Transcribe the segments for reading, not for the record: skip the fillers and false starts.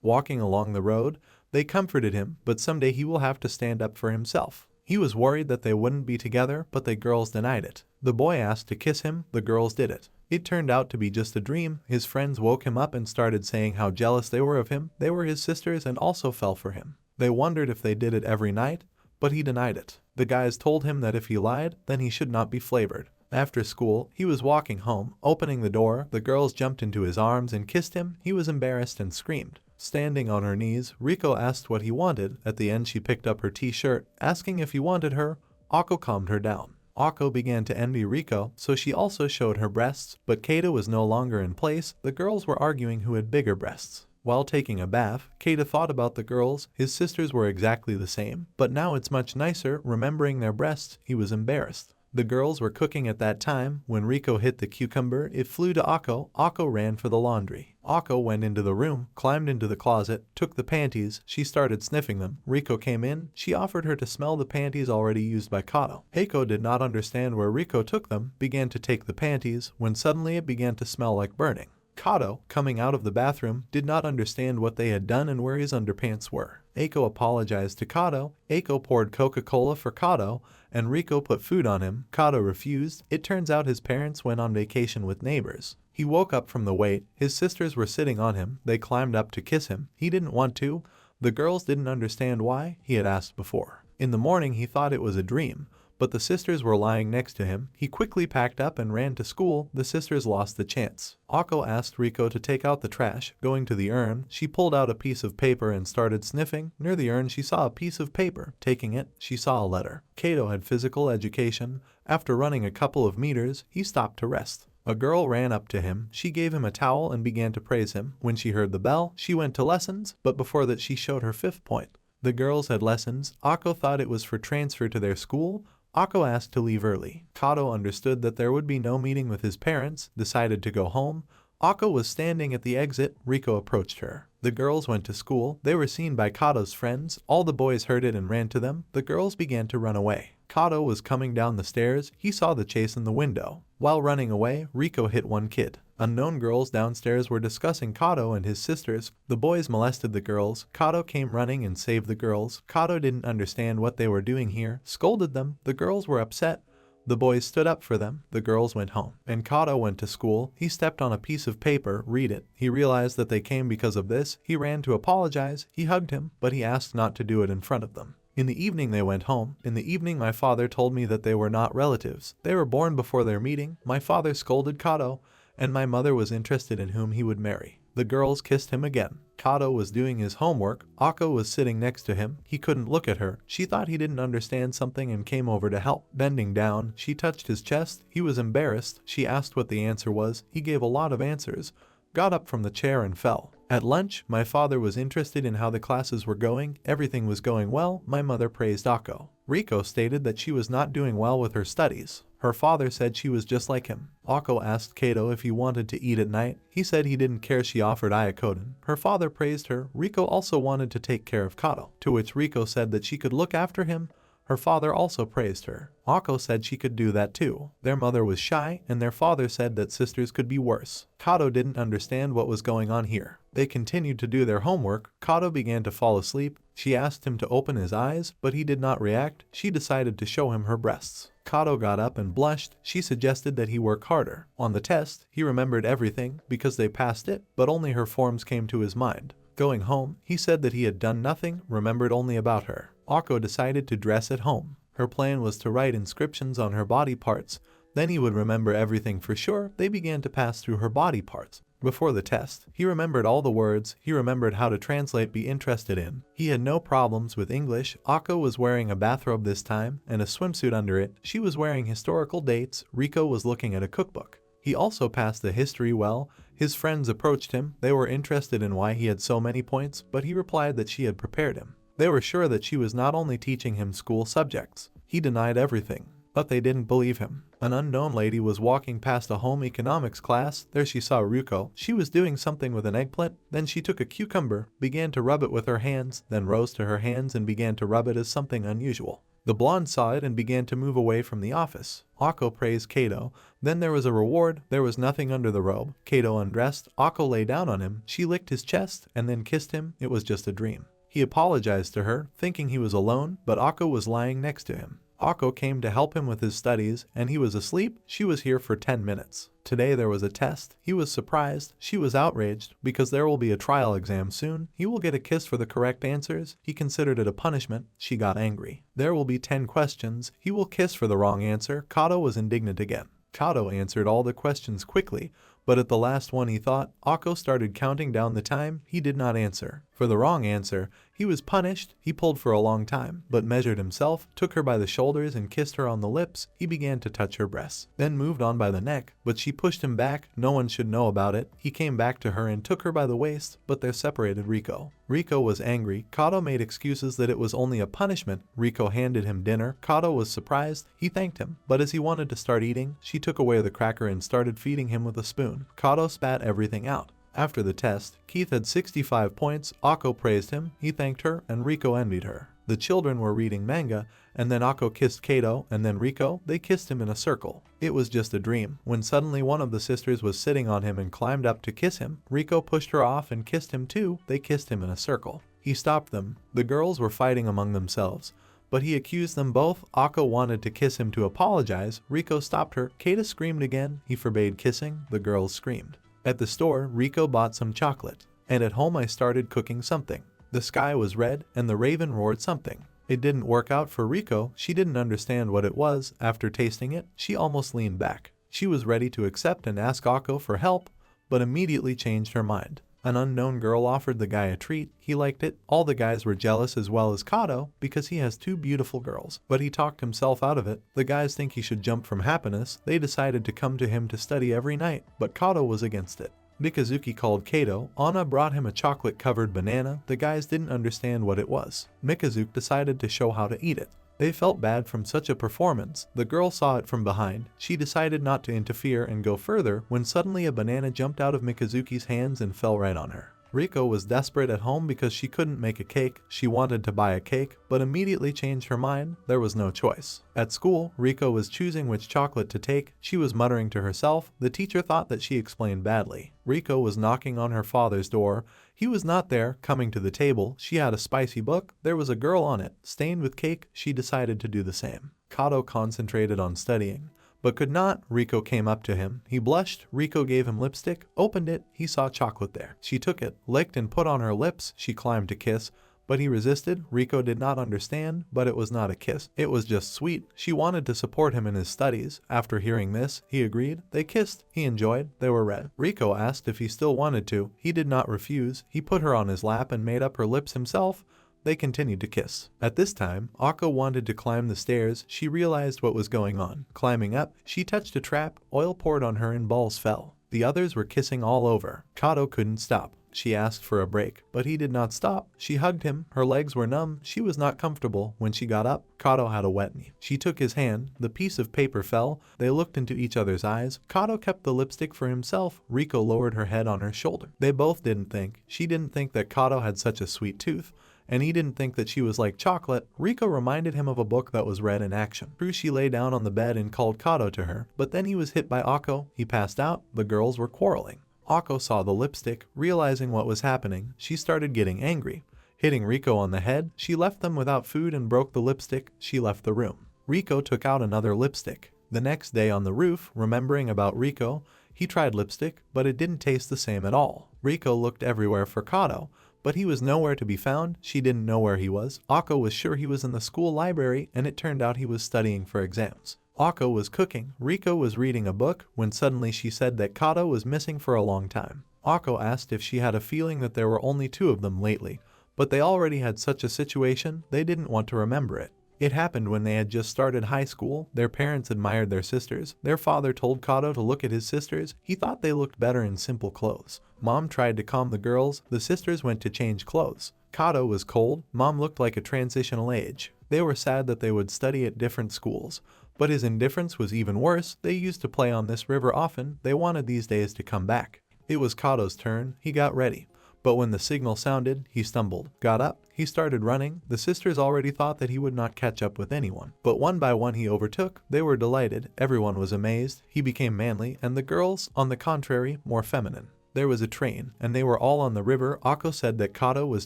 Walking along the road, they comforted him, but someday he will have to stand up for himself. He was worried that they wouldn't be together, but the girls denied it. The boy asked to kiss him, the girls did it. It turned out to be just a dream. His friends woke him up and started saying how jealous they were of him. They were his sisters and also fell for him. They wondered if they did it every night, but he denied it. The guys told him that if he lied, then he should not be flavored. After school, he was walking home, opening the door, the girls jumped into his arms and kissed him. He was embarrassed and screamed. Standing on her knees, Rico asked what he wanted. At the end she picked up her t-shirt, asking if he wanted her. Ako calmed her down. Ako began to envy Rico, so she also showed her breasts, but Keita was no longer in place. The girls were arguing who had bigger breasts. While taking a bath, Keita thought about the girls. His sisters were exactly the same, but now it's much nicer. Remembering their breasts, he was embarrassed. The girls were cooking at that time. When Rico hit the cucumber, it flew to Ako. Ako ran for the laundry. Ako went into the room, climbed into the closet, took the panties. She started sniffing them. Rico came in. She offered her to smell the panties already used by Kato. Ako did not understand where Rico took them, began to take the panties, when suddenly it began to smell like burning. Kato, coming out of the bathroom, did not understand what they had done and where his underpants were. Ako apologized to Kato. Ako poured Coca-Cola for Kato, and Rico put food on him. Kato refused. It turns out his parents went on vacation with neighbors. He woke up from the wait. His sisters were sitting on him. They climbed up to kiss him. He didn't want to. The girls didn't understand why. He had asked before. In the morning he thought it was a dream, but the sisters were lying next to him. He quickly packed up and ran to school. The sisters lost the chance. Ako asked Rico to take out the trash. Going to the urn, she pulled out a piece of paper and started sniffing. Near the urn she saw a piece of paper. Taking it, she saw a letter. Keita had physical education. After running a couple of meters, he stopped to rest. A girl ran up to him. She gave him a towel and began to praise him. When she heard the bell, she went to lessons, but before that she showed her 5th point. The girls had lessons. Ako thought it was for transfer to their school. Ako asked to leave early. Kato understood that there would be no meeting with his parents, decided to go home. Ako was standing at the exit. Rico approached her. The girls went to school. They were seen by Kato's friends. All the boys heard it and ran to them. The girls began to run away. Kato was coming down the stairs. He saw the chase in the window. While running away, Rico hit one kid. Unknown girls downstairs were discussing Kato and his sisters. The boys molested the girls. Kato came running and saved the girls. Kato didn't understand what they were doing here, scolded them. The girls were upset. The boys stood up for them. The girls went home. And Kato went to school. He stepped on a piece of paper. Read it. He realized that they came because of this. He ran to apologize. He hugged him, but he asked not to do it in front of them. In the evening they went home. In the evening my father told me that they were not relatives. They were born before their meeting. My father scolded Kato, and my mother was interested in whom he would marry. The girls kissed him again. Kato was doing his homework. Ako was sitting next to him. He couldn't look at her. She thought he didn't understand something and came over to help. Bending down, she touched his chest. He was embarrassed. She asked what the answer was. He gave a lot of answers, got up from the chair and fell. At lunch, my father was interested in how the classes were going. Everything was going well. My mother praised Ako. Rico stated that she was not doing well with her studies. Her father said she was just like him. Ako asked Keita if he wanted to eat at night. He said he didn't care. She offered Ayakoden. Her father praised her. Rico also wanted to take care of Kato, to which Rico said that she could look after him. Her father also praised her. Ako said she could do that too. Their mother was shy, and their father said that sisters could be worse. Kato didn't understand what was going on here. They continued to do their homework. Kato began to fall asleep. She asked him to open his eyes, but he did not react. She decided to show him her breasts. Kato got up and blushed. She suggested that he work harder. On the test, he remembered everything because they passed it, but only her forms came to his mind. Going home, he said that he had done nothing, remembered only about her. Ako decided to dress at home. Her plan was to write inscriptions on her body parts. Then he would remember everything for sure. They began to pass through her body parts. Before the test, he remembered all the words. He remembered how to translate be interested in. He had no problems with English. Ako was wearing a bathrobe this time and a swimsuit under it. She was wearing historical dates. Rico was looking at a cookbook. He also passed the history well. His friends approached him. They were interested in why he had so many points, but he replied that she had prepared him. They were sure that she was not only teaching him school subjects. He denied everything, but they didn't believe him. An unknown lady was walking past a home economics class. There she saw Rico. She was doing something with an eggplant. Then she took a cucumber, began to rub it with her hands, then rose to her hands and began to rub it as something unusual. The blonde saw it and began to move away from the office. Ako praised Keita. Then there was a reward. There was nothing under the robe. Keita undressed. Ako lay down on him. She licked his chest and then kissed him. It was just a dream. He apologized to her, thinking he was alone, but Ako was lying next to him. Ako came to help him with his studies, and he was asleep. She was here for 10 minutes. Today there was a test. He was surprised. She was outraged, because there will be a trial exam soon. He will get a kiss for the correct answers. He considered it a punishment. She got angry. There will be 10 questions. He will kiss for the wrong answer. Kato was indignant again. Kato answered all the questions quickly, but at the last one he thought, Ako started counting down the time. He did not answer. For the wrong answer, he was punished. He pulled for a long time, but measured himself, took her by the shoulders and kissed her on the lips. He began to touch her breasts, then moved on by the neck, but she pushed him back. No one should know about it. He came back to her and took her by the waist, but there separated Rico. Rico was angry. Kato made excuses that it was only a punishment. Rico handed him dinner. Kato was surprised. He thanked him, but as he wanted to start eating, she took away the cracker and started feeding him with a spoon. Kato spat everything out. After the test, Keith had 65 points. Ako praised him, he thanked her, and Rico envied her. The children were reading manga, and then Ako kissed Kato, and then Rico. They kissed him in a circle. It was just a dream, when suddenly one of the sisters was sitting on him and climbed up to kiss him. Rico pushed her off and kissed him too. They kissed him in a circle. He stopped them. The girls were fighting among themselves, but he accused them both. Ako wanted to kiss him to apologize. Rico stopped her. Keita screamed again. He forbade kissing. The girls screamed. At the store, Rico bought some chocolate, and at home I started cooking something. The sky was red, and the raven roared something. It didn't work out for Rico. She didn't understand what it was. After tasting it, she almost leaned back. She was ready to accept and ask Ako for help, but immediately changed her mind. An unknown girl offered the guy a treat. He liked it. All the guys were jealous as well as Kato because he has 2 beautiful girls, but he talked himself out of it. The guys think he should jump from happiness. They decided to come to him to study every night, but Kato was against it. Mikazuki called Kato. Anna brought him a chocolate-covered banana. The guys didn't understand what it was. Mikazuki decided to show how to eat it. They felt bad from such a performance. The girl saw it from behind. She decided not to interfere and go further when suddenly a banana jumped out of Mikazuki's hands and fell right on her. Rico was desperate at home because she couldn't make a cake. She wanted to buy a cake, but immediately changed her mind. There was no choice. At school, Rico was choosing which chocolate to take. She was muttering to herself. The teacher thought that she explained badly. Rico was knocking on her father's door. He was not there. Coming to the table, she had a spicy book. There was a girl on it, stained with cake. She decided to do the same. Kato concentrated on studying, but could not. Rico came up to him. He blushed. Rico gave him lipstick, opened it. He saw chocolate there. She took it, licked and put on her lips. She climbed to kiss, but he resisted. Rico did not understand, but it was not a kiss. It was just sweet. She wanted to support him in his studies. After hearing this, he agreed. They kissed. He enjoyed. They were red. Rico asked if he still wanted to. He did not refuse. He put her on his lap and made up her lips himself. They continued to kiss. At this time, Ako wanted to climb the stairs. She realized what was going on. Climbing up, she touched a trap. Oil poured on her and balls fell. The others were kissing all over. Kato couldn't stop. She asked for a break, but he did not stop. She hugged him. Her legs were numb. She was not comfortable. When she got up, Kato had a wet knee. She took his hand. The piece of paper fell. They looked into each other's eyes. Kato kept the lipstick for himself. Rico lowered her head on her shoulder. They both didn't think. She didn't think that Kato had such a sweet tooth, and he didn't think that she was like chocolate. Rico reminded him of a book that was read in action. True, she lay down on the bed and called Kato to her, but then he was hit by Ako. He passed out. The girls were quarreling. Ako saw the lipstick. Realizing what was happening, she started getting angry. Hitting Rico on the head, she left them without food and broke the lipstick. She left the room. Rico took out another lipstick. The next day on the roof, remembering about Rico, he tried lipstick, but it didn't taste the same at all. Rico looked everywhere for Kato, but he was nowhere to be found. She didn't know where he was. Ako was sure he was in the school library, and it turned out he was studying for exams. Ako was cooking. Rico was reading a book when suddenly she said that Kato was missing for a long time. Ako asked if she had a feeling that there were only 2 of them lately, but they already had such a situation. They didn't want to remember it. It happened when they had just started high school. Their parents admired their sisters. Their father told Kato to look at his sisters. He thought they looked better in simple clothes. Mom tried to calm the girls. The sisters went to change clothes. Kato was cold. Mom looked like a transitional age. They were sad that they would study at different schools, but his indifference was even worse. They used to play on this river often. They wanted these days to come back. It was Kato's turn. He got ready, But when the signal sounded, he stumbled, got up, he started running. The sisters already thought that he would not catch up with anyone. But one by one he overtook. They were delighted, everyone was amazed. He became manly, and the girls, on the contrary, more feminine. There was a train, and they were all on the river. Ako said that Kato was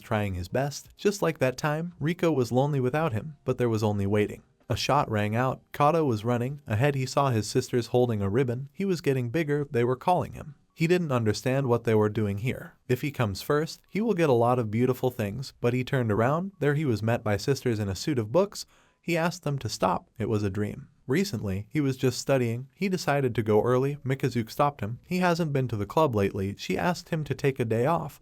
trying his best. Just like that time, Rico was lonely without him, but there was only waiting. A shot rang out. Kato was running. Ahead he saw his sisters holding a ribbon. He was getting bigger. They were calling him. He didn't understand what they were doing here. If he comes first, he will get a lot of beautiful things, but he turned around. There he was met by sisters in a suit of books. He asked them to stop. It was a dream. Recently, he was just studying. He decided to go early. Mikazuke stopped him. He hasn't been to the club lately. She asked him to take a day off.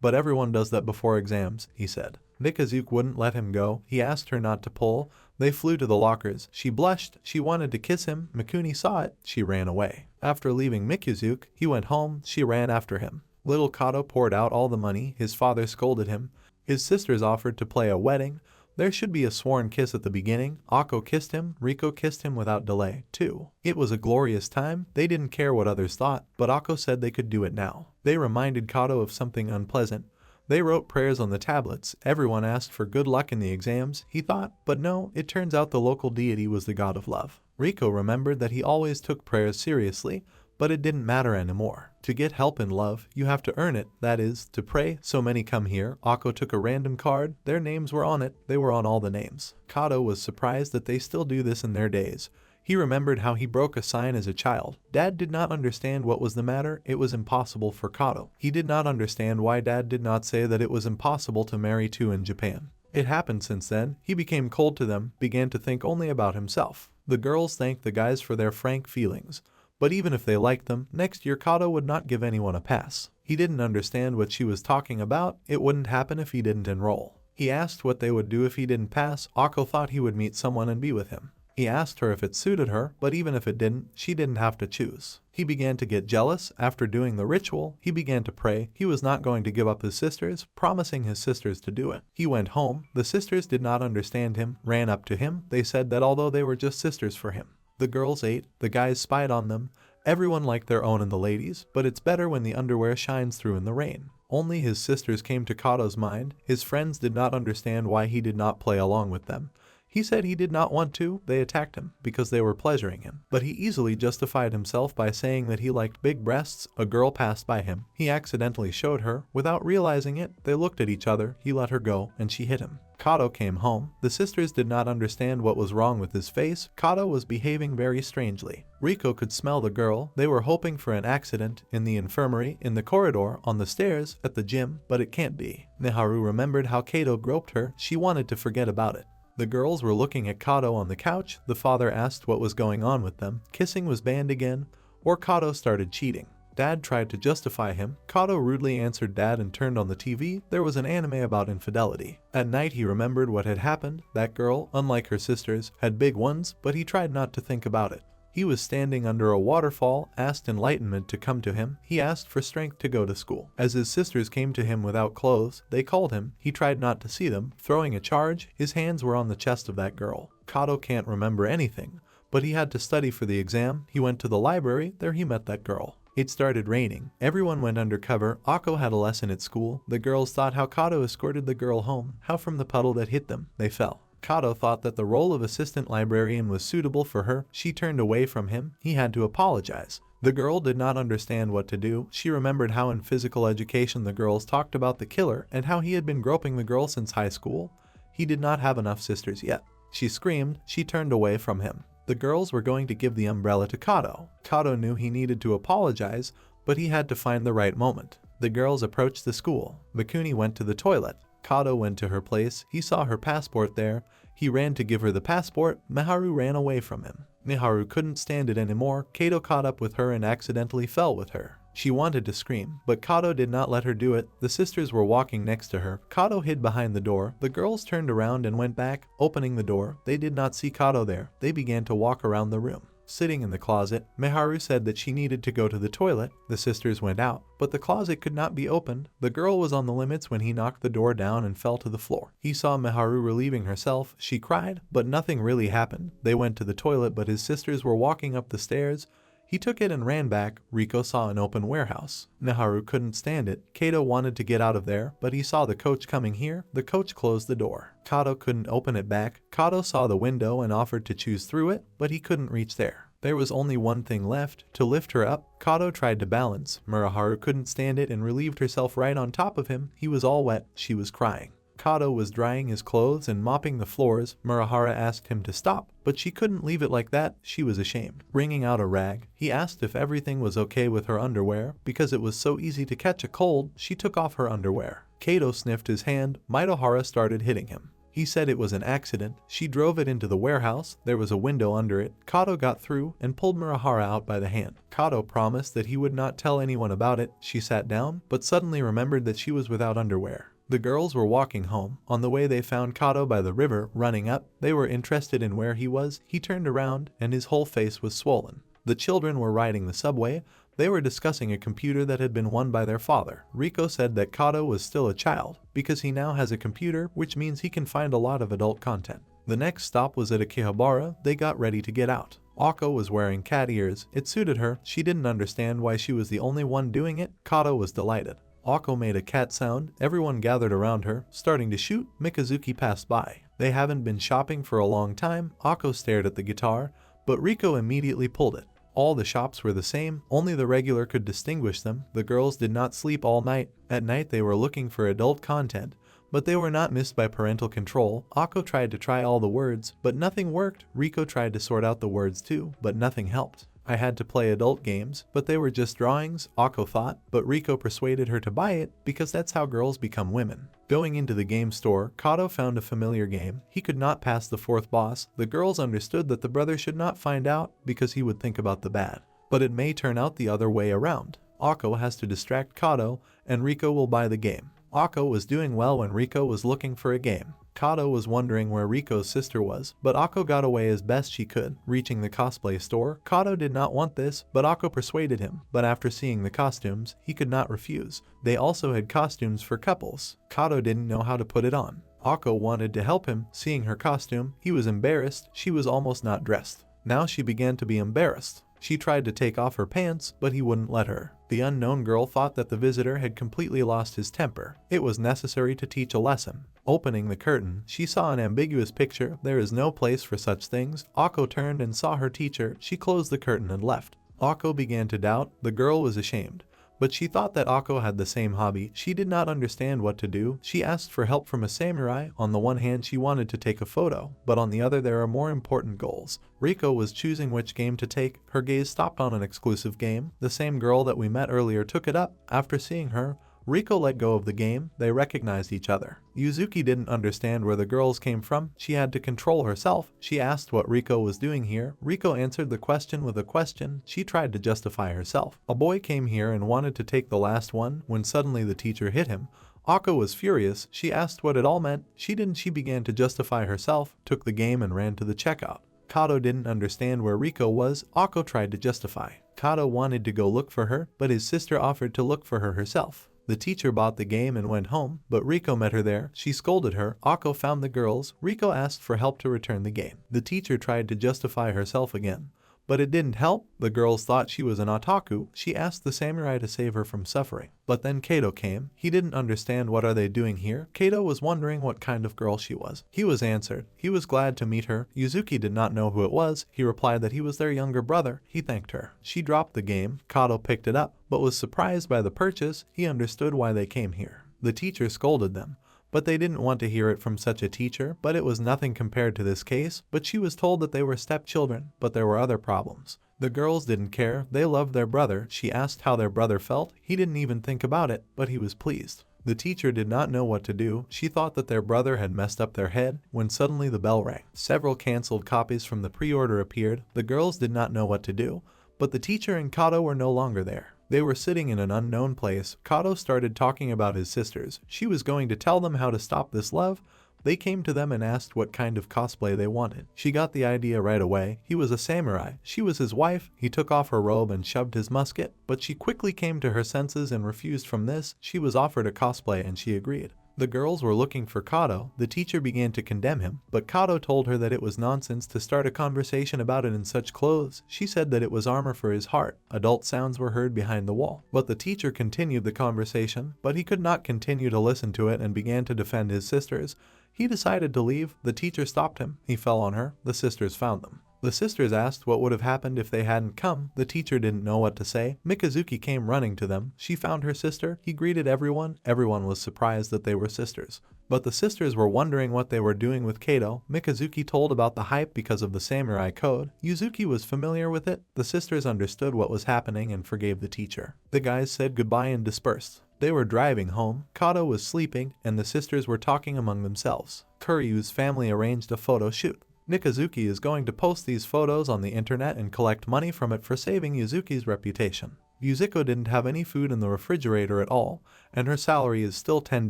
But everyone does that before exams, he said. Mikazuke wouldn't let him go. He asked her not to pull. They flew to the lockers. She blushed. She wanted to kiss him. Mikuni saw it. She ran away. After leaving Mikazuke, he went home. She ran after him. Little Kato poured out all the money. His father scolded him. His sisters offered to play a wedding. There should be a sworn kiss at the beginning. Ako kissed him. Rico kissed him without delay, too. It was a glorious time. They didn't care what others thought, but Ako said they could do it now. They reminded Kato of something unpleasant. They wrote prayers on the tablets. Everyone asked for good luck in the exams, he thought, but no, it turns out the local deity was the god of love. Rico remembered that he always took prayers seriously, but it didn't matter anymore. To get help in love, you have to earn it, that is, to pray. So many come here. Ako took a random card. Their names were on it. They were on all the names. Kato was surprised that they still do this in their days. He remembered how he broke a sign as a child. Dad did not understand what was the matter. It was impossible for Kato. He did not understand why Dad did not say that it was impossible to marry two in Japan. It happened since then. He became cold to them, began to think only about himself. The girls thanked the guys for their frank feelings. But even if they liked them, next year Kato would not give anyone a pass. He didn't understand what she was talking about. It wouldn't happen if he didn't enroll. He asked what they would do if he didn't pass. Ako thought he would meet someone and be with him. He asked her if it suited her, but even if it didn't, she didn't have to choose. He began to get jealous. After doing the ritual, he began to pray. He was not going to give up his sisters, promising his sisters to do it. He went home. The sisters did not understand him, ran up to him. They said that although they were just sisters for him. The girls ate. The guys spied on them. Everyone liked their own and the ladies, but it's better when the underwear shines through in the rain. Only his sisters came to Kato's mind. His friends did not understand why he did not play along with them. He said he did not want to. They attacked him because they were pleasuring him. But he easily justified himself by saying that he liked big breasts. A girl passed by him. He accidentally showed her. Without realizing it, they looked at each other. He let her go, and she hit him. Kato came home. The sisters did not understand what was wrong with his face. Kato was behaving very strangely. Rico could smell the girl. They were hoping for an accident in the infirmary, in the corridor, on the stairs, at the gym, but it can't be. Miharu remembered how Kato groped her. She wanted to forget about it. The girls were looking at Kato on the couch. The father asked what was going on with them. Kissing was banned again, or Kato started cheating. Dad tried to justify him. Kato rudely answered Dad and turned on the TV. There was an anime about infidelity. At night he remembered what had happened. That girl, unlike her sisters, had big ones, but he tried not to think about it. He was standing under a waterfall, asked enlightenment to come to him. He asked for strength to go to school. As his sisters came to him without clothes, they called him. He tried not to see them. Throwing a charge, his hands were on the chest of that girl. Kato can't remember anything, but he had to study for the exam. He went to the library. There he met that girl. It started raining. Everyone went undercover. Ako had a lesson at school. The girls thought how Kato escorted the girl home, how from the puddle that hit them, they fell. Kato thought that the role of assistant librarian was suitable for her. She turned away from him. He had to apologize. The girl did not understand what to do. She remembered how in physical education the girls talked about the killer and how he had been groping the girl since high school. He did not have enough sisters yet. She screamed. She turned away from him. The girls were going to give the umbrella to Kato. Kato knew he needed to apologize, but he had to find the right moment. The girls approached the school. Mikuni went to the toilet. Kato went to her place. He saw her passport there. He ran to give her the passport. Miharu ran away from him. Miharu couldn't stand it anymore. Kato caught up with her and accidentally fell with her. She wanted to scream, but Kato did not let her do it. The sisters were walking next to her. Kato hid behind the door. The girls turned around and went back, opening the door. They did not see Kato there. They began to walk around the room. Sitting in the closet, Miharu said that she needed to go to the toilet. The sisters went out, but the closet could not be opened. The girl was on the limits when he knocked the door down and fell to the floor. He saw Miharu relieving herself. She cried, but nothing really happened. They went to the toilet, but his sisters were walking up the stairs. He took it and ran back. Rico saw an open warehouse. Naharu couldn't stand it. Keita wanted to get out of there, but he saw the coach coming here. The coach closed the door. Kato couldn't open it back. Kato saw the window and offered to choose through it, but he couldn't reach there. There was only one thing left, to lift her up. Kato tried to balance. Muraharu couldn't stand it and relieved herself right on top of him. He was all wet. She was crying. Kato was drying his clothes and mopping the floors. Murahara asked him to stop, but she couldn't leave it like that. She was ashamed. Bringing out a rag, he asked if everything was okay with her underwear. Because it was so easy to catch a cold, she took off her underwear. Kato sniffed his hand. Mitohara started hitting him. He said it was an accident. She drove it into the warehouse. There was a window under it. Kato got through and pulled Murahara out by the hand. Kato promised that he would not tell anyone about it. She sat down, but suddenly remembered that she was without underwear. The girls were walking home. On the way they found Kato by the river, running up. They were interested in where he was. He turned around and his whole face was swollen. The children were riding the subway. They were discussing a computer that had been won by their father. Rico said that Kato was still a child because he now has a computer, which means he can find a lot of adult content. The next stop was at Akihabara. They got ready to get out. Ako was wearing cat ears. It suited her. She didn't understand why she was the only one doing it. Kato was delighted. Ako made a cat sound. Everyone gathered around her, starting to shoot. Mikazuki passed by. They haven't been shopping for a long time. Ako stared at the guitar, but Rico immediately pulled it. All the shops were the same, only the regular could distinguish them. The girls did not sleep all night. At night they were looking for adult content, but they were not missed by parental control. Ako tried to try all the words, but nothing worked. Rico tried to sort out the words too, but nothing helped. I had to play adult games, but they were just drawings, Ako thought, but Rico persuaded her to buy it because that's how girls become women. Going into the game store, Kato found a familiar game. He could not pass the fourth boss. The girls understood that the brother should not find out because he would think about the bad. But it may turn out the other way around. Ako has to distract Kato, and Rico will buy the game. Ako was doing well when Rico was looking for a game. Kato was wondering where Rico's sister was, but Ako got away as best she could. Reaching the cosplay store, Kato did not want this, but Ako persuaded him. But after seeing the costumes, he could not refuse. They also had costumes for couples. Kato didn't know how to put it on. Ako wanted to help him. Seeing her costume, he was embarrassed. She was almost not dressed. Now she began to be embarrassed. She tried to take off her pants, but he wouldn't let her. The unknown girl thought that the visitor had completely lost his temper. It was necessary to teach a lesson. Opening the curtain, she saw an ambiguous picture. There is no place for such things. Ako turned and saw her teacher. She closed the curtain and left. Ako began to doubt. The girl was ashamed. But she thought that Ako had the same hobby. She did not understand what to do. She asked for help from a samurai. On the one hand, she wanted to take a photo, but on the other there are more important goals. Rico was choosing which game to take. Her gaze stopped on an exclusive game. The same girl that we met earlier took it up. After seeing her, Rico let go of the game. They recognized each other. Yuzuki didn't understand where the girls came from. She had to control herself. She asked what Rico was doing here. Rico answered the question with a question. She tried to justify herself. A boy came here and wanted to take the last one when suddenly the teacher hit him. Ako was furious. She asked what it all meant. She began to justify herself, took the game and ran to the checkout. Kato didn't understand where Rico was. Ako tried to justify. Kato wanted to go look for her, but his sister offered to look for her herself. The teacher bought the game and went home, but Rico met her there. She scolded her. Ako found the girls. Rico asked for help to return the game. The teacher tried to justify herself again, but it didn't help. The girls thought she was an otaku. She asked the samurai to save her from suffering. But then Keita came. He didn't understand what are they doing here. Keita was wondering what kind of girl she was. He was answered. He was glad to meet her. Yuzuki did not know who it was. He replied that he was their younger brother. He thanked her. She dropped the game. Kato picked it up, but was surprised by the purchase. He understood why they came here. The teacher scolded them, but they didn't want to hear it from such a teacher. But it was nothing compared to this case. But she was told that they were stepchildren, but there were other problems. The girls didn't care. They loved their brother. She asked how their brother felt. He didn't even think about it, but he was pleased. The teacher did not know what to do. She thought that their brother had messed up their head when suddenly the bell rang. Several cancelled copies from the pre-order appeared. The girls did not know what to do, but the teacher and Kato were no longer there. They were sitting in an unknown place. Kato started talking about his sisters. She was going to tell them how to stop this love. They came to them and asked what kind of cosplay they wanted. She got the idea right away. He was a samurai. She was his wife. He took off her robe and shoved his musket, but she quickly came to her senses and refused from this. She was offered a cosplay and she agreed. The girls were looking for Kato. The teacher began to condemn him, but Kato told her that it was nonsense to start a conversation about it in such clothes. She said that it was armor for his heart. Adult sounds were heard behind the wall, but the teacher continued the conversation, but he could not continue to listen to it and began to defend his sisters. He decided to leave. The teacher stopped him. He fell on her. The sisters found them. The sisters asked what would have happened if they hadn't come. The teacher didn't know what to say. Mikazuki came running to them. She found her sister. He greeted everyone. Everyone was surprised that they were sisters. But the sisters were wondering what they were doing with Kato. Mikazuki told about the hype because of the samurai code. Yuzuki was familiar with it. The sisters understood what was happening and forgave the teacher. The guys said goodbye and dispersed. They were driving home. Kato was sleeping, and the sisters were talking among themselves. Kuryu's family arranged a photo shoot. Mikazuki is going to post these photos on the internet and collect money from it for saving Yuzuki's reputation. Yuzuko didn't have any food in the refrigerator at all, and her salary is still 10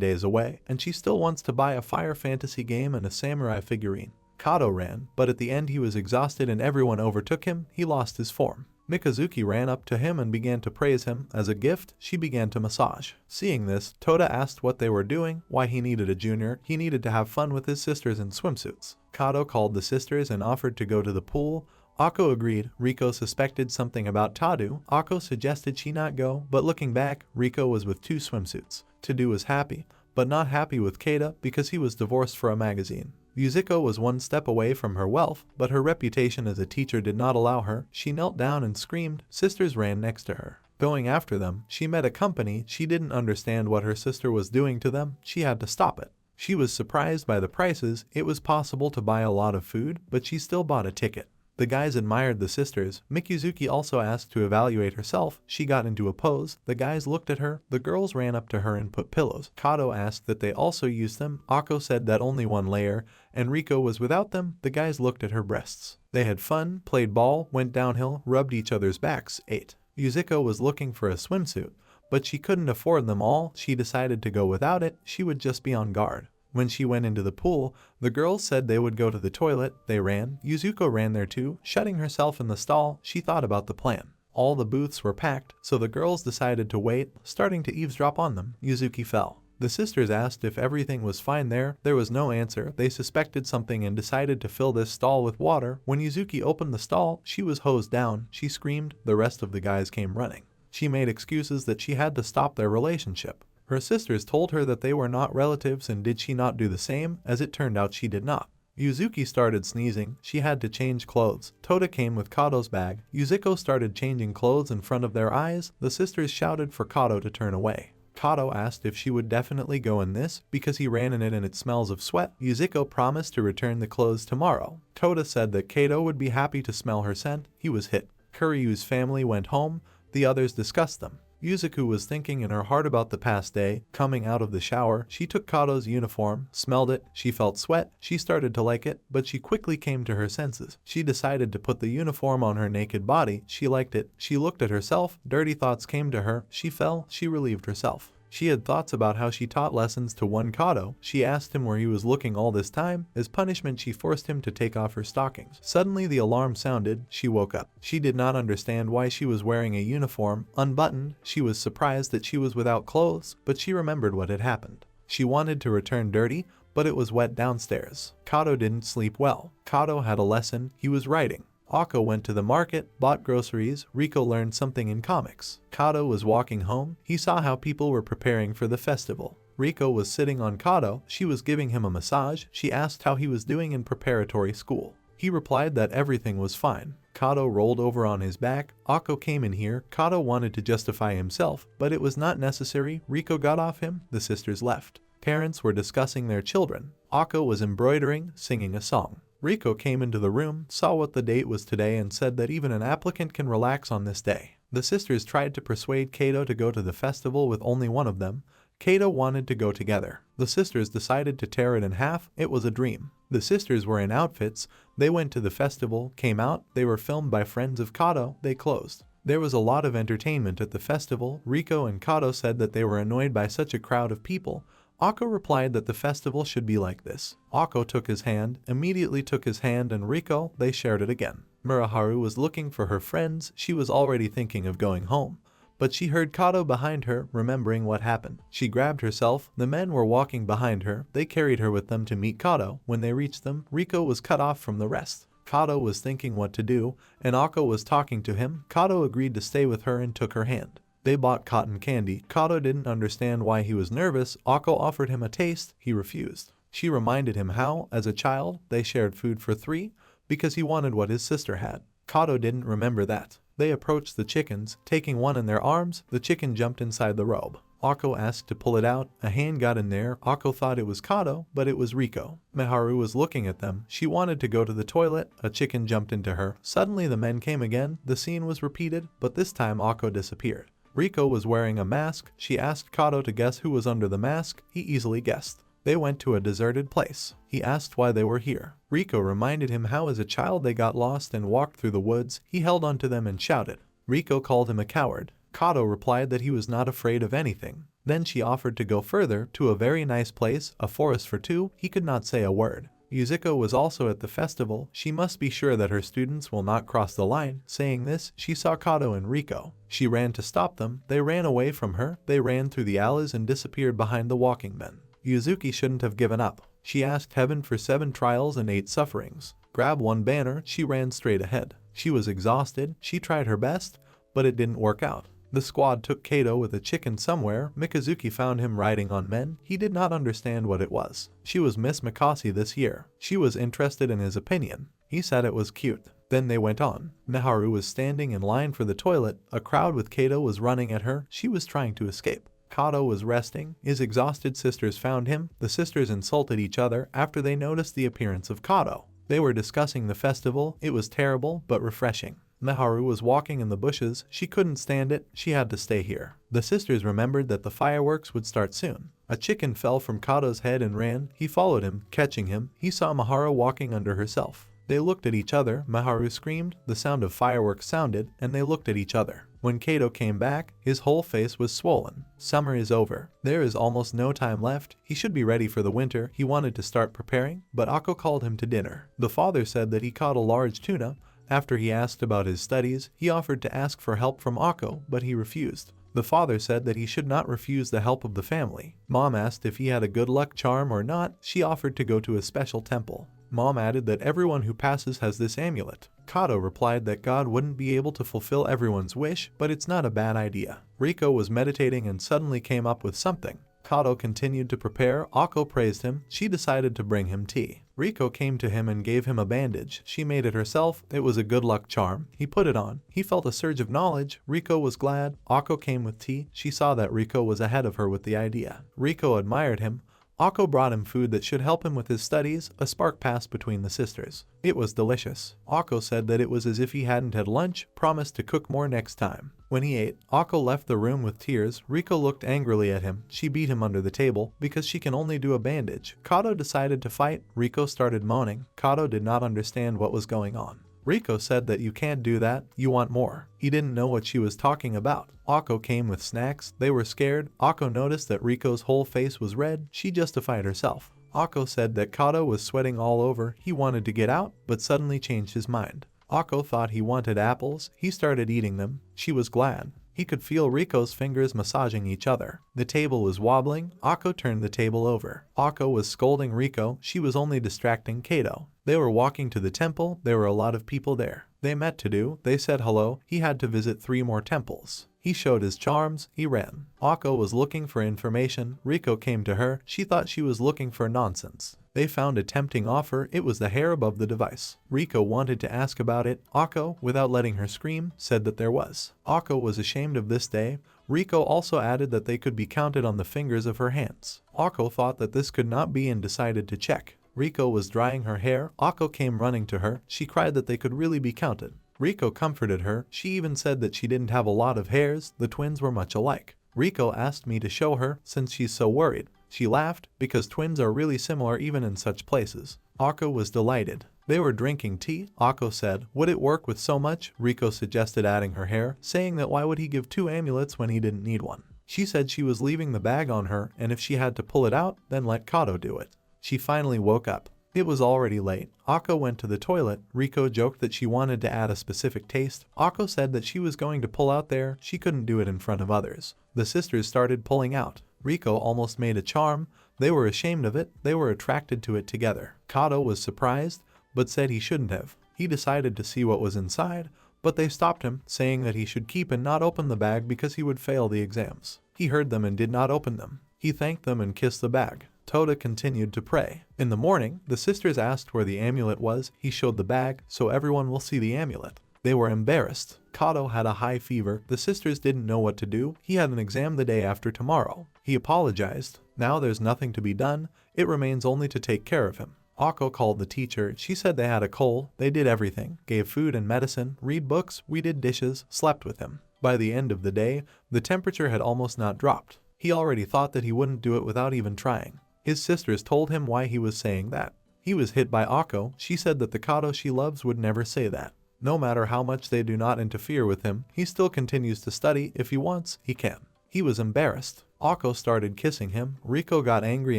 days away, and she still wants to buy a fire fantasy game and a samurai figurine. Kato ran, but at the end he was exhausted and everyone overtook him. He lost his form. Mikazuki ran up to him and began to praise him. As a gift, she began to massage. Seeing this, Toda asked what they were doing, why he needed a junior. He needed to have fun with his sisters in swimsuits. Kato called the sisters and offered to go to the pool. Ako agreed. Rico suspected something about Tadu. Ako suggested she not go, but looking back, Rico was with 2 swimsuits. Tadu was happy, but not happy with Keita because he was divorced for a magazine. Yuzuko was 1 step away from her wealth, but her reputation as a teacher did not allow her. She knelt down and screamed. Sisters ran next to her. Going after them, she met a company. She didn't understand what her sister was doing to them. She had to stop it. She was surprised by the prices. It was possible to buy a lot of food, but she still bought a ticket. The guys admired the sisters. Mikazuki also asked to evaluate herself. She got into a pose. The guys looked at her. The girls ran up to her and put pillows. Kato asked that they also use them. Ako said that only 1 layer, and Rico was without them. The guys looked at her breasts. They had fun, played ball, went downhill, rubbed each other's backs, ate. Yuzuko was looking for a swimsuit, but she couldn't afford them all. She decided to go without it. She would just be on guard. When she went into the pool, the girls said they would go to the toilet. They ran. Yuzuko ran there too, shutting herself in the stall. She thought about the plan. All the booths were packed, so the girls decided to wait, starting to eavesdrop on them. Yuzuki fell. The sisters asked if everything was fine there. There was no answer. They suspected something and decided to fill this stall with water. When Yuzuki opened the stall, she was hosed down. She screamed. The rest of the guys came running. She made excuses that she had to stop their relationship. Her sisters told her that they were not relatives, and did she not do the same? As it turned out, she did not. Yuzuki started sneezing. She had to change clothes. Toda came with Kato's bag. Yuzuko started changing clothes in front of their eyes. The sisters shouted for Kato to turn away. Kato asked if she would definitely go in this because he ran in it and it smells of sweat. Yuzuko promised to return the clothes tomorrow. Toda said that Kato would be happy to smell her scent. He was hit. Kuryu's family went home. The others discussed them. Yuzuko was thinking in her heart about the past day. Coming out of the shower, she took Kato's uniform, smelled it, she felt sweat, she started to like it, but she quickly came to her senses. She decided to put the uniform on her naked body. She liked it. She looked at herself. Dirty thoughts came to her. She fell. She relieved herself. She had thoughts about how she taught lessons to one Kato. She asked him where he was looking all this time. As punishment, she forced him to take off her stockings. Suddenly, the alarm sounded. She woke up. She did not understand why she was wearing a uniform. Unbuttoned, she was surprised that she was without clothes, but she remembered what had happened. She wanted to return dirty, but it was wet downstairs. Kato didn't sleep well. Kato had a lesson. He was writing. Ako went to the market, bought groceries. Rico learned something in comics. Kato was walking home. He saw how people were preparing for the festival. Rico was sitting on Kato. She was giving him a massage. She asked how he was doing in preparatory school. He replied that everything was fine. Kato rolled over on his back. Ako came in here. Kato wanted to justify himself, but it was not necessary. Rico got off him. The sisters left. Parents were discussing their children. Ako was embroidering, singing a song. Rico came into the room, saw what the date was today, and said that even an applicant can relax on this day. The sisters tried to persuade Keita to go to the festival with only one of them. Keita wanted to go together. The sisters decided to tear it in half. It was a dream. The sisters were in outfits. They went to the festival, came out. They were filmed by friends of Kato. They closed. There was a lot of entertainment at the festival. Rico and Kato said that they were annoyed by such a crowd of people. Ako replied that the festival should be like this. Ako took his hand, immediately took his hand, and Rico, they shared it again. Muraharu was looking for her friends. She was already thinking of going home, but she heard Kato behind her, remembering what happened. She grabbed herself. The men were walking behind her. They carried her with them to meet Kato. When they reached them, Rico was cut off from the rest. Kato was thinking what to do, and Ako was talking to him. Kato agreed to stay with her and took her hand. They bought cotton candy. Kato didn't understand why he was nervous. Ako offered him a taste. He refused. She reminded him how, as a child, they shared food for three because he wanted what his sister had. Kato didn't remember that. They approached the chickens, taking one in their arms. The chicken jumped inside the robe. Ako asked to pull it out. A hand got in there. Ako thought it was Kato, but it was Rico. Miharu was looking at them. She wanted to go to the toilet. A chicken jumped into her. Suddenly the men came again. The scene was repeated, but this time Ako disappeared. Rico was wearing a mask. She asked Kato to guess who was under the mask. He easily guessed. They went to a deserted place. He asked why they were here. Rico reminded him how as a child they got lost and walked through the woods. He held onto them and shouted. Rico called him a coward. Kato replied that he was not afraid of anything. Then she offered to go further, to a very nice place, a forest for two. He could not say a word. Yuzuko was also at the festival. She must be sure that her students will not cross the line. Saying this, she saw Kato and Rico. She ran to stop them. They ran away from her. They ran through the alleys and disappeared behind the walking men. Yuzuki shouldn't have given up. She asked heaven for 7 trials and 8 sufferings. Grab one banner. She ran straight ahead. She was exhausted. She tried her best, but it didn't work out. The squad took Kato with a chicken somewhere. Mikazuki found him riding on men. He did not understand what it was. She was Miss Mikasi this year. She was interested in his opinion. He said it was cute. Then they went on. Miharu was standing in line for the toilet. A crowd with Kato was running at her. She was trying to escape. Kato was resting. His exhausted sisters found him. The sisters insulted each other after they noticed the appearance of Kato. They were discussing the festival. It was terrible but refreshing. Miharu was walking in the bushes. She couldn't stand it. She had to stay here. The sisters remembered that the fireworks would start soon. A chicken fell from Kato's head and ran. He followed him, catching him. He saw Miharu walking under herself. They looked at each other. Miharu screamed. The sound of fireworks sounded, and they looked at each other. When Kato came back, his whole face was swollen. Summer is over. There is almost no time left. He should be ready for the winter. He wanted to start preparing, but Ako called him to dinner. The father said that he caught a large tuna. After he asked about his studies, he offered to ask for help from Ako, but he refused. The father said that he should not refuse the help of the family. Mom asked if he had a good luck charm or not. She offered to go to a special temple. Mom added that everyone who passes has this amulet. Kato replied that God wouldn't be able to fulfill everyone's wish, but it's not a bad idea. Rico was meditating and suddenly came up with something. Kato continued to prepare. Ako praised him. She decided to bring him tea. Rico came to him and gave him a bandage. She made it herself. It was a good luck charm. He put it on. He felt a surge of knowledge. Rico was glad. Ako came with tea. She saw that Rico was ahead of her with the idea. Rico admired him. Ako brought him food that should help him with his studies. A spark passed between the sisters. It was delicious. Ako said that it was as if he hadn't had lunch, promised to cook more next time. When he ate, Ako left the room with tears. Rico looked angrily at him. She beat him under the table because she can only do a bandage. Kato decided to fight. Rico started moaning. Kato did not understand what was going on. Rico said that you can't do that, you want more. He didn't know what she was talking about. Ako came with snacks. They were scared. Ako noticed that Rico's whole face was red. She justified herself. Ako said that Kato was sweating all over. He wanted to get out, but suddenly changed his mind. Ako thought he wanted apples. He started eating them. She was glad. He could feel Rico's fingers massaging each other. The table was wobbling. Ako turned the table over. Ako was scolding Rico. She was only distracting Kato. They were walking to the temple. There were a lot of people there. They met to do. They said hello. He had to visit 3 more temples. He showed his charms. He ran. Ako was looking for information. Rico came to her. She thought she was looking for nonsense. They found a tempting offer. It was the hair above the device. Rico wanted to ask about it. Ako, without letting her scream, said that there was. Ako was ashamed of this day. Rico also added that they could be counted on the fingers of her hands. Ako thought that this could not be and decided to check. Rico was drying her hair. Ako came running to her. She cried that they could really be counted. Rico comforted her. She even said that she didn't have a lot of hairs. The twins were much alike. Rico asked me to show her since she's so worried. She laughed because twins are really similar even in such places. Ako was delighted. They were drinking tea. Ako said, would it work with so much? Rico suggested adding her hair, saying that why would he give 2 amulets when he didn't need one? She said she was leaving the bag on her and if she had to pull it out, then let Kato do it. She finally woke up. It was already late. Ako went to the toilet. Rico joked that she wanted to add a specific taste. Ako said that she was going to pull out there. She couldn't do it in front of others. The sisters started pulling out. Rico almost made a charm. They were ashamed of it. They were attracted to it together. Kato was surprised, but said he shouldn't have. He decided to see what was inside, but they stopped him, saying that he should keep and not open the bag because he would fail the exams. He heard them and did not open them. He thanked them and kissed the bag. Toda continued to pray. In the morning, the sisters asked where the amulet was. He showed the bag, so everyone will see the amulet. They were embarrassed. Kato had a high fever. The sisters didn't know what to do. He had an exam the day after tomorrow. He apologized. Now there's nothing to be done. It remains only to take care of him. Ako called the teacher. She said they had a cold. They did everything. Gave food and medicine, read books, we did dishes, slept with him. By the end of the day, the temperature had almost not dropped. He already thought that he wouldn't do it without even trying. His sisters told him why he was saying that. He was hit by Ako. She said that the Kato she loves would never say that. No matter how much they do not interfere with him, he still continues to study. If he wants, he can. He was embarrassed. Ako started kissing him. Rico got angry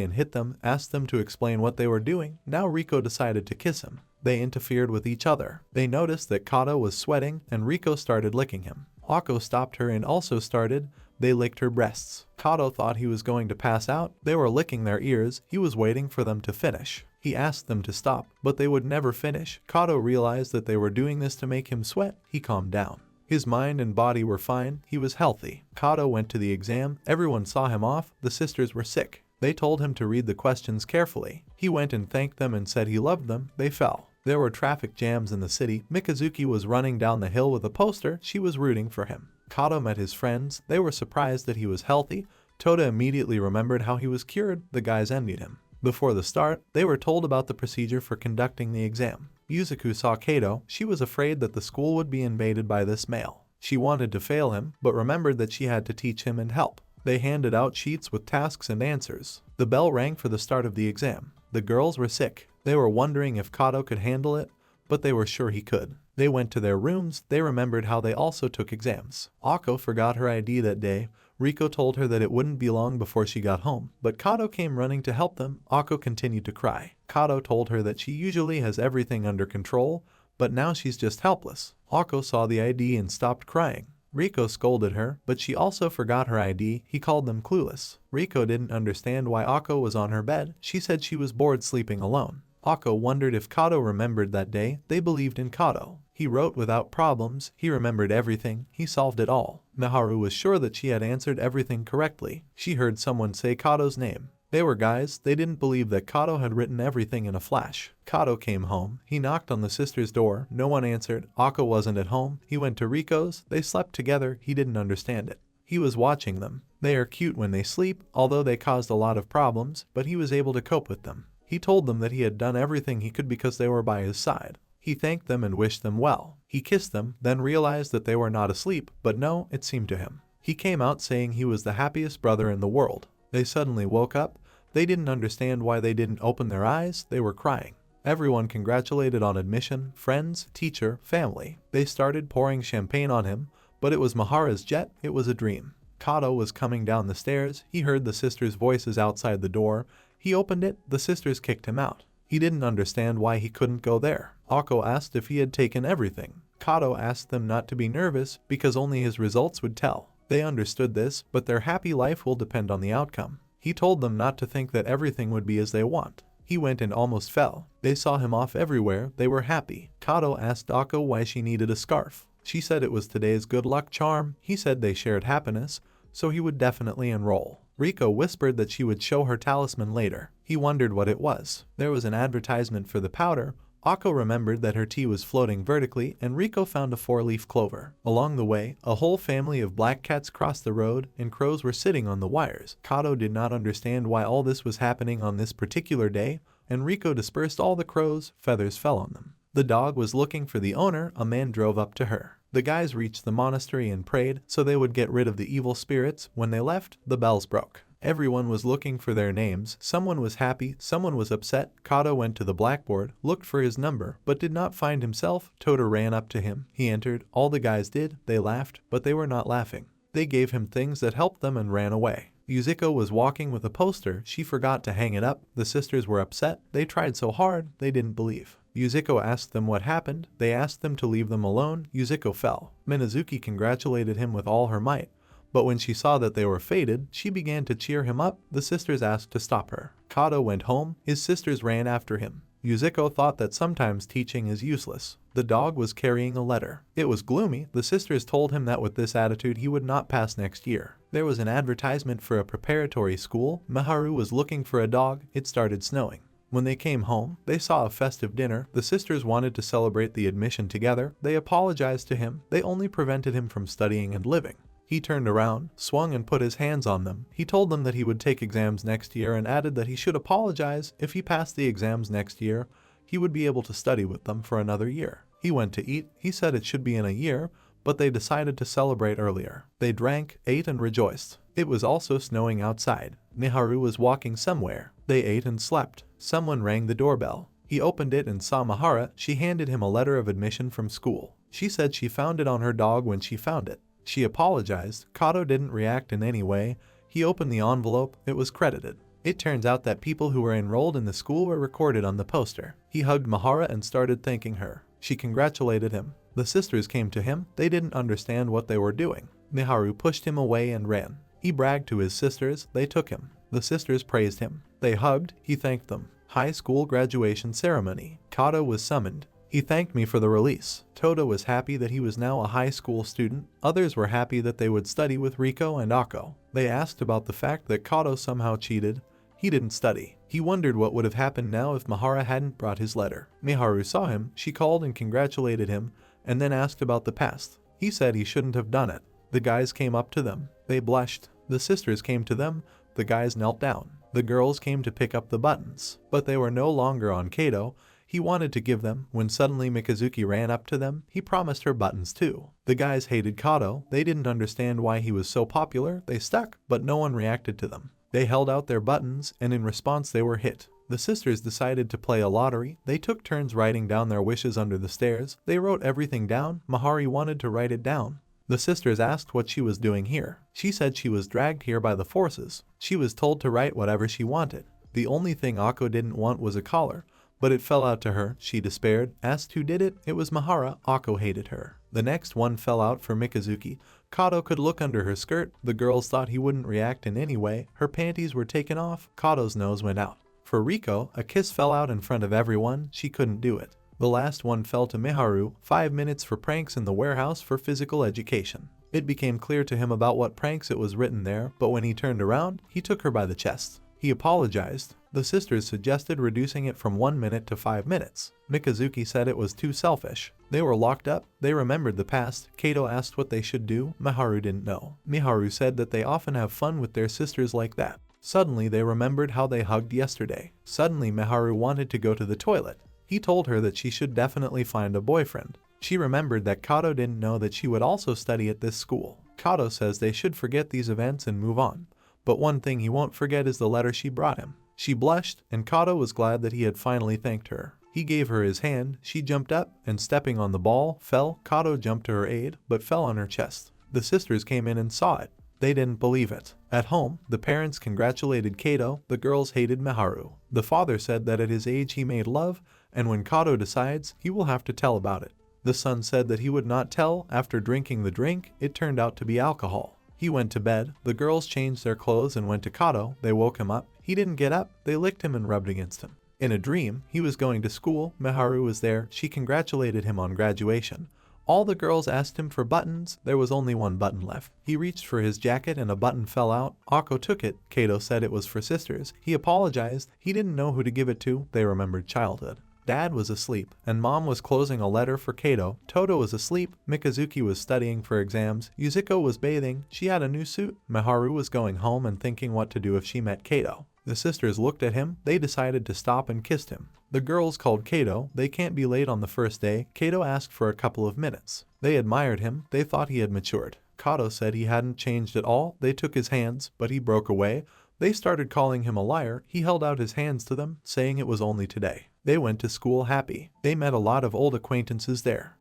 and hit them, asked them to explain what they were doing. Now Rico decided to kiss him. They interfered with each other. They noticed that Kato was sweating and Rico started licking him. Ako stopped her and also started. They licked her breasts. Kato thought he was going to pass out. They were licking their ears. He was waiting for them to finish. He asked them to stop, but they would never finish. Kato realized that they were doing this to make him sweat. He calmed down. His mind and body were fine. He was healthy. Kato went to the exam. Everyone saw him off. The sisters were sick. They told him to read the questions carefully. He went and thanked them and said he loved them. They fell. There were traffic jams in the city. Mikazuki was running down the hill with a poster. She was rooting for him. Kato met his friends. They were surprised that he was healthy. Toda immediately remembered how he was cured. The guys envied him. Before the start, they were told about the procedure for conducting the exam. Yuzuku saw Kato. She was afraid that the school would be invaded by this male. She wanted to fail him, but remembered that she had to teach him and help. They handed out sheets with tasks and answers. The bell rang for the start of the exam. The girls were sick. They were wondering if Kato could handle it, but they were sure he could. They went to their rooms. They remembered how they also took exams. Ako forgot her ID that day. Rico told her that it wouldn't be long before she got home, but Kato came running to help them. Ako continued to cry. Kato told her that she usually has everything under control, but now she's just helpless. Ako saw the ID and stopped crying. Rico scolded her, but she also forgot her ID. He called them clueless. Rico didn't understand why Ako was on her bed. She said she was bored sleeping alone. Ako wondered if Kato remembered that day. They believed in Kato. He wrote without problems. He remembered everything. He solved it all. Miharu was sure that she had answered everything correctly. She heard someone say Kato's name. They were guys. They didn't believe that Kato had written everything in a flash. Kato came home. He knocked on the sister's door. No one answered. Ako wasn't at home. He went to Rico's. They slept together. He didn't understand it. He was watching them. They are cute when they sleep, although they caused a lot of problems, but he was able to cope with them. He told them that he had done everything he could because they were by his side. He thanked them and wished them well. He kissed them, then realized that they were not asleep, but no, it seemed to him. He came out saying he was the happiest brother in the world. They suddenly woke up. They didn't understand why they didn't open their eyes. They were crying. Everyone congratulated on admission, friends, teacher, family. They started pouring champagne on him, but it was Mahara's jet. It was a dream. Kato was coming down the stairs. He heard the sisters' voices outside the door. He opened it. The sisters kicked him out. He didn't understand why he couldn't go there. Ako asked if he had taken everything. Kato asked them not to be nervous because only his results would tell. They understood this, but their happy life will depend on the outcome. He told them not to think that everything would be as they want. He went and almost fell. They saw him off everywhere. They were happy. Kato asked Ako why she needed a scarf. She said it was today's good luck charm. He said they shared happiness, so he would definitely enroll. Rico whispered that she would show her talisman later. He wondered what it was. There was an advertisement for the powder. Ako remembered that her tea was floating vertically, and Rico found a 4-leaf clover. Along the way, a whole family of black cats crossed the road, and crows were sitting on the wires. Kato did not understand why all this was happening on this particular day, and Rico dispersed all the crows. Feathers fell on them. The dog was looking for the owner. A man drove up to her. The guys reached the monastery and prayed so they would get rid of the evil spirits. When they left, the bells broke. Everyone was looking for their names. Someone was happy, someone was upset. Kato went to the blackboard, looked for his number, but did not find himself. Toda ran up to him. He entered. All the guys did. They laughed, but they were not laughing. They gave him things that helped them and ran away. Yuzuko was walking with a poster, she forgot to hang it up, the sisters were upset, they tried so hard, they didn't believe. Yuzuko asked them what happened, they asked them to leave them alone, Yuzuko fell. Minazuki congratulated him with all her might, but when she saw that they were faded, she began to cheer him up, the sisters asked to stop her. Kato went home, his sisters ran after him. Yuzuko thought that sometimes teaching is useless. The dog was carrying a letter. It was gloomy, the sisters told him that with this attitude he would not pass next year. There was an advertisement for a preparatory school, Miharu was looking for a dog, it started snowing. When they came home, they saw a festive dinner, the sisters wanted to celebrate the admission together, they apologized to him, they only prevented him from studying and living. He turned around, swung and put his hands on them. He told them that he would take exams next year and added that he should apologize if he passed the exams next year, he would be able to study with them for another year. He went to eat, he said it should be in a year, but they decided to celebrate earlier. They drank, ate and rejoiced. It was also snowing outside. Miharu was walking somewhere. They ate and slept. Someone rang the doorbell. He opened it and saw Mahara. She handed him a letter of admission from school. She said she found it on her dog when she found it. She apologized. Kato didn't react in any way. He opened the envelope. It was credited. It turns out that people who were enrolled in the school were recorded on the poster. He hugged Mahara and started thanking her. She congratulated him. The sisters came to him. They didn't understand what they were doing. Miharu pushed him away and ran. He bragged to his sisters. They took him. The sisters praised him. They hugged. He thanked them. High school graduation ceremony. Kato was summoned. He thanked me for the release. Toto was happy that he was now a high school student. Others were happy that they would study with Rico and Ako. They asked about the fact that Kato somehow cheated. He didn't study. He wondered what would have happened now if Mahara hadn't brought his letter. Miharu saw him. She called and congratulated him, and then asked about the past. He said he shouldn't have done it. The guys came up to them. They blushed. The sisters came to them. The guys knelt down. The girls came to pick up the buttons, but they were no longer on Kato. He wanted to give them, when suddenly Mikazuki ran up to them, he promised her buttons too. The guys hated Kato, they didn't understand why he was so popular, they stuck, but no one reacted to them. They held out their buttons, and in response they were hit. The sisters decided to play a lottery, they took turns writing down their wishes under the stairs, they wrote everything down, Mahari wanted to write it down. The sisters asked what she was doing here. She said she was dragged here by the forces. She was told to write whatever she wanted. The only thing Ako didn't want was a collar. But it fell out to her, she despaired, asked who did it, it was Mahara, Ako hated her. The next one fell out for Mikazuki. Kato could look under her skirt, the girls thought he wouldn't react in any way, her panties were taken off, Kato's nose went out. For Rico, a kiss fell out in front of everyone, she couldn't do it. The last one fell to Miharu, 5 minutes for pranks in the warehouse for physical education. It became clear to him about what pranks it was written there, but when he turned around, he took her by the chest. He apologized. The sisters suggested reducing it from 1 minute to 5 minutes. Mikazuki said it was too selfish. They were locked up, they remembered the past. Kato asked what they should do, Miharu didn't know. Miharu said that they often have fun with their sisters like that. Suddenly they remembered how they hugged yesterday. Suddenly Miharu wanted to go to the toilet. He told her that she should definitely find a boyfriend. She remembered that Kato didn't know that she would also study at this school. Kato says they should forget these events and move on. But one thing he won't forget is the letter she brought him. She blushed, and Kato was glad that he had finally thanked her. He gave her his hand, she jumped up, and stepping on the ball, fell. Kato jumped to her aid, but fell on her chest. The sisters came in and saw it. They didn't believe it. At home, the parents congratulated Kato, the girls hated Miharu. The father said that at his age he made love, and when Kato decides, he will have to tell about it. The son said that he would not tell. After drinking the drink, it turned out to be alcohol. He went to bed, the girls changed their clothes and went to Kato, they woke him up. He didn't get up, they licked him and rubbed against him. In a dream, he was going to school, Miharu was there, she congratulated him on graduation. All the girls asked him for buttons, there was only one button left. He reached for his jacket and a button fell out. Ako took it, Kato said it was for sisters. He apologized, he didn't know who to give it to, they remembered childhood. Dad was asleep, and Mom was closing a letter for Kato. Toto was asleep, Mikazuki was studying for exams, Yuzuko was bathing, she had a new suit. Miharu was going home and thinking what to do if she met Kato. The sisters looked at him, they decided to stop and kissed him. The girls called Kato, they can't be late on the first day. Kato asked for a couple of minutes. They admired him, they thought he had matured. Kato said he hadn't changed at all, they took his hands, but he broke away. They started calling him a liar, he held out his hands to them, saying it was only today. They went to school happy. They met a lot of old acquaintances there.